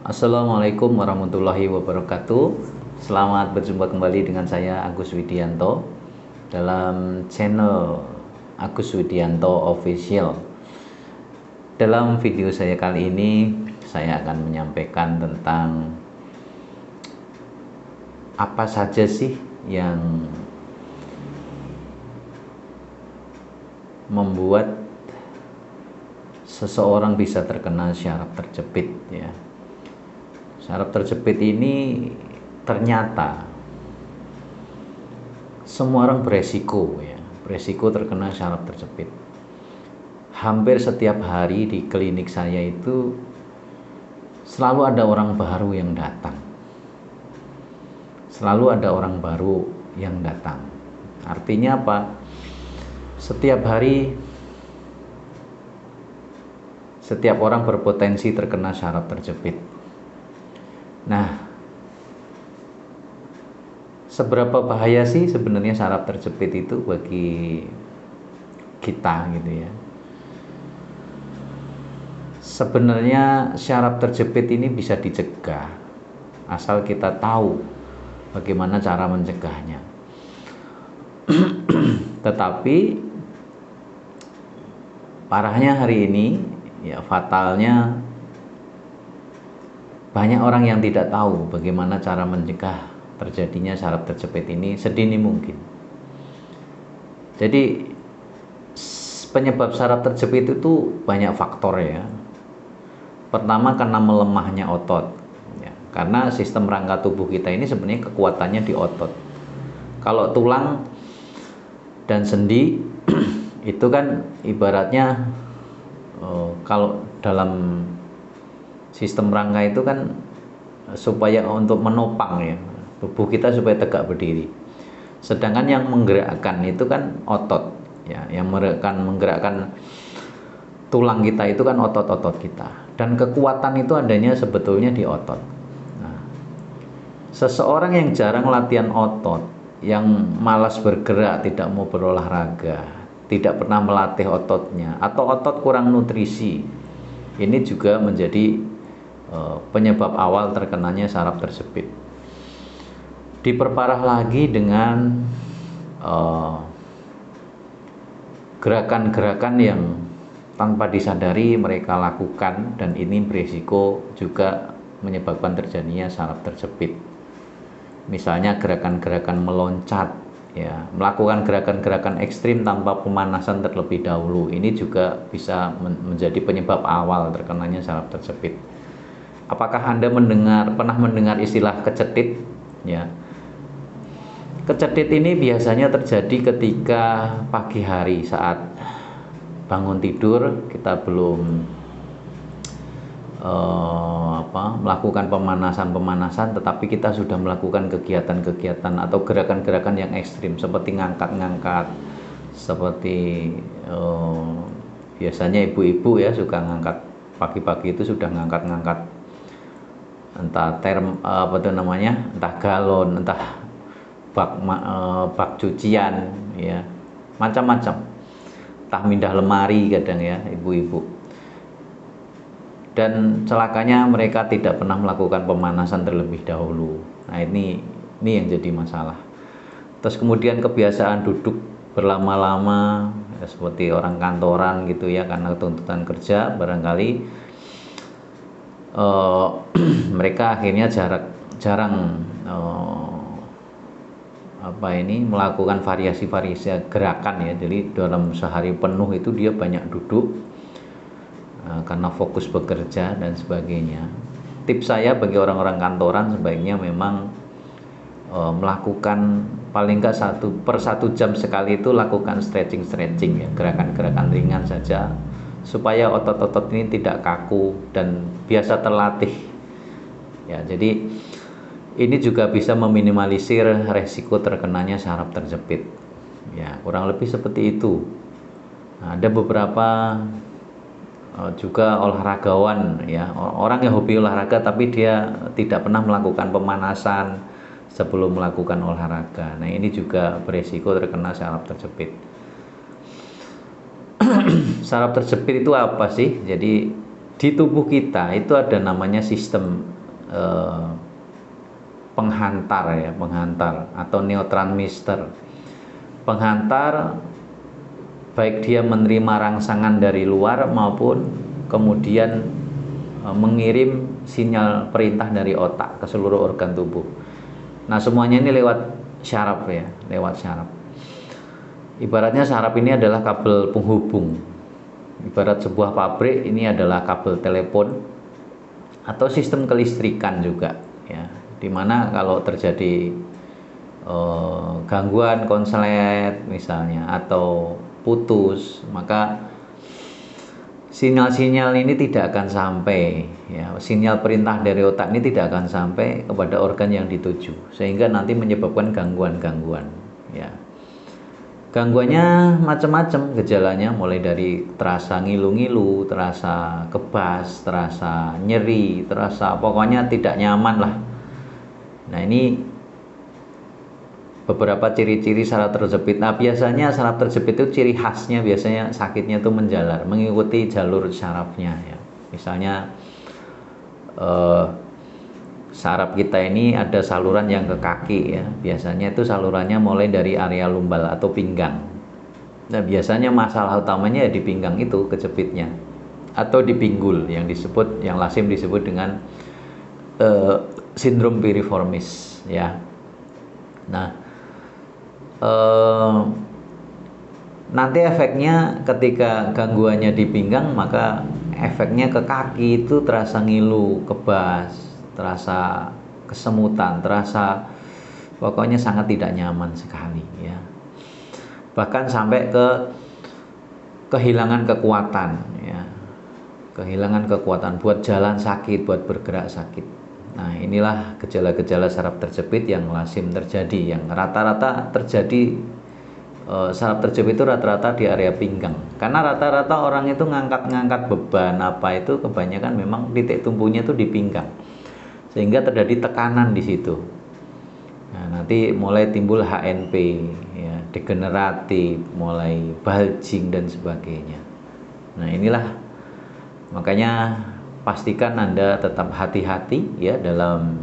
Assalamualaikum warahmatullahi wabarakatuh. Selamat berjumpa kembali dengan saya Agus Widianto dalam channel Agus Widianto Official. Dalam video saya kali ini saya akan menyampaikan tentang apa saja sih yang membuat seseorang bisa terkena syaraf terjepit ya. Syaraf terjepit ini ternyata semua orang beresiko ya, beresiko terkena syaraf terjepit. Hampir setiap hari di klinik saya itu selalu ada orang baru yang datang. Selalu ada orang baru yang datang. Artinya apa? Setiap hari setiap orang berpotensi terkena syaraf terjepit. Nah, seberapa bahaya sih sebenarnya syaraf terjepit itu bagi kita gitu ya? Sebenarnya syaraf terjepit ini bisa dicegah asal kita tahu bagaimana cara mencegahnya. Tetapi parahnya hari ini ya, fatalnya banyak orang yang tidak tahu bagaimana cara mencegah terjadinya syaraf terjepit ini sedini mungkin. Jadi penyebab syaraf terjepit itu banyak faktor ya. Pertama karena melemahnya otot ya, karena sistem rangka tubuh kita ini sebenarnya kekuatannya di otot. Kalau tulang dan sendi itu kan ibaratnya kalau dalam sistem rangka itu kan supaya untuk menopang ya tubuh kita supaya tegak berdiri. Sedangkan yang menggerakkan itu kan otot ya, yang menggerakkan tulang kita itu kan otot-otot kita. Dan kekuatan itu adanya sebetulnya di otot. Nah, seseorang yang jarang latihan otot, yang malas bergerak, tidak mau berolahraga, tidak pernah melatih ototnya, atau otot kurang nutrisi, ini juga menjadi penyebab awal terkenanya syaraf terjepit. Diperparah lagi dengan gerakan-gerakan yang tanpa disadari mereka lakukan, dan ini berisiko juga menyebabkan terjadinya syaraf terjepit. Misalnya gerakan-gerakan meloncat ya, melakukan gerakan-gerakan ekstrim tanpa pemanasan terlebih dahulu, ini juga bisa menjadi penyebab awal terkenanya syaraf terjepit. Apakah Anda pernah mendengar istilah kecetit ya? Kecetit ini biasanya terjadi ketika pagi hari saat bangun tidur, kita belum melakukan pemanasan, tetapi kita sudah melakukan kegiatan-kegiatan atau gerakan-gerakan yang ekstrim seperti ngangkat-ngangkat, seperti biasanya ibu-ibu ya suka ngangkat pagi-pagi itu, sudah ngangkat-ngangkat entah entah galon, entah bak cucian ya, macam-macam, entah mindah lemari kadang ya ibu-ibu. Dan celakanya mereka tidak pernah melakukan pemanasan terlebih dahulu. Nah ini yang jadi masalah. Terus kemudian kebiasaan duduk berlama-lama ya, seperti orang kantoran gitu ya, karena tuntutan kerja barangkali mereka akhirnya jarang melakukan variasi-variasi gerakan ya. Jadi dalam sehari penuh itu dia banyak duduk karena fokus bekerja dan sebagainya. Tips saya bagi orang-orang kantoran sebaiknya memang melakukan paling nggak 1 jam sekali itu lakukan stretching ya, gerakan-gerakan ringan saja supaya otot-otot ini tidak kaku dan biasa terlatih ya. Jadi ini juga bisa meminimalisir resiko terkenanya syaraf terjepit ya, kurang lebih seperti itu. Nah, ada beberapa juga olahragawan ya, orang yang hobi olahraga tapi dia tidak pernah melakukan pemanasan sebelum melakukan olahraga. Nah ini juga beresiko terkena syaraf terjepit. Syaraf terjepit itu apa sih? Jadi di tubuh kita itu ada namanya sistem eh, penghantar atau neurotransmitter. Penghantar baik dia menerima rangsangan dari luar maupun kemudian mengirim sinyal perintah dari otak ke seluruh organ tubuh. Nah, semuanya ini lewat syaraf ya, lewat syaraf. Ibaratnya saraf ini adalah kabel penghubung. Ibarat sebuah pabrik ini adalah kabel telepon atau sistem kelistrikan juga ya. Dimana kalau terjadi gangguan konslet misalnya atau putus, maka sinyal-sinyal ini tidak akan sampai ya, sinyal perintah dari otak ini tidak akan sampai kepada organ yang dituju, sehingga nanti menyebabkan gangguan-gangguan ya. Gangguannya macam-macam gejalanya, mulai dari terasa ngilu-ngilu, terasa kebas, terasa nyeri, terasa pokoknya tidak nyaman lah. Nah, ini beberapa ciri-ciri saraf terjepit. Nah, biasanya saraf terjepit itu ciri khasnya biasanya sakitnya itu menjalar, mengikuti jalur sarafnya ya. Misalnya saraf kita ini ada saluran yang ke kaki ya. Biasanya itu salurannya mulai dari area lumbal atau pinggang. Nah, biasanya masalah utamanya ya di pinggang itu kejepitnya, atau di pinggul yang lazim disebut dengan sindrom piriformis ya. Nah, nanti efeknya ketika gangguannya di pinggang, maka efeknya ke kaki itu terasa ngilu, kebas, terasa kesemutan, terasa pokoknya sangat tidak nyaman sekali ya. Bahkan sampai ke kehilangan kekuatan ya. Kehilangan kekuatan buat jalan sakit, buat bergerak sakit. Nah, inilah gejala-gejala saraf terjepit yang lazim terjadi, yang rata-rata terjadi. Saraf terjepit itu rata-rata di area pinggang, karena rata-rata orang itu ngangkat beban apa itu kebanyakan memang titik tumpunya itu di pinggang, sehingga terjadi tekanan di situ. Nah, nanti mulai timbul HNP ya, degeneratif, mulai bulging dan sebagainya. Nah, inilah makanya pastikan Anda tetap hati-hati ya dalam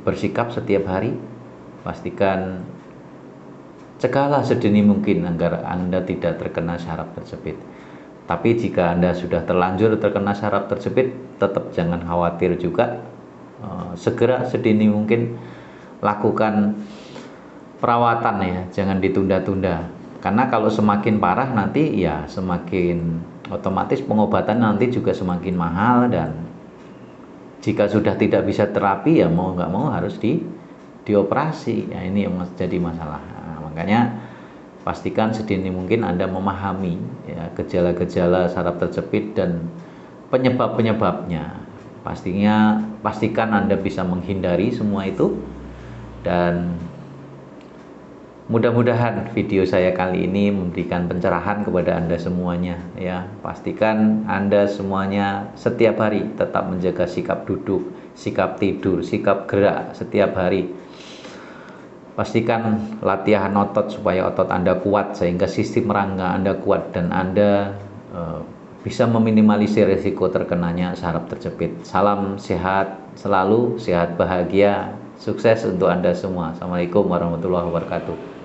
bersikap setiap hari. Pastikan cegahlah sedini mungkin agar Anda tidak terkena saraf terjepit. Tapi jika Anda sudah terlanjur terkena saraf terjepit, tetap jangan khawatir juga. Segera sedini mungkin lakukan perawatan ya, jangan ditunda-tunda. Karena kalau semakin parah nanti ya semakin otomatis pengobatan nanti juga semakin mahal, dan jika sudah tidak bisa terapi ya mau nggak mau harus dioperasi. Ya, ini yang jadi masalah. Makanya pastikan sedini mungkin Anda memahami ya, gejala-gejala saraf terjepit dan penyebab-penyebabnya. Pastikan Anda bisa menghindari semua itu, dan mudah-mudahan video saya kali ini memberikan pencerahan kepada Anda semuanya ya. Pastikan Anda semuanya setiap hari tetap menjaga sikap duduk, sikap tidur, sikap gerak setiap hari. Pastikan latihan otot supaya otot Anda kuat, sehingga sistem rangka Anda kuat dan Anda bisa meminimalisir risiko terkenanya saraf terjepit. Salam sehat selalu, sehat bahagia, sukses untuk Anda semua. Assalamualaikum warahmatullahi wabarakatuh.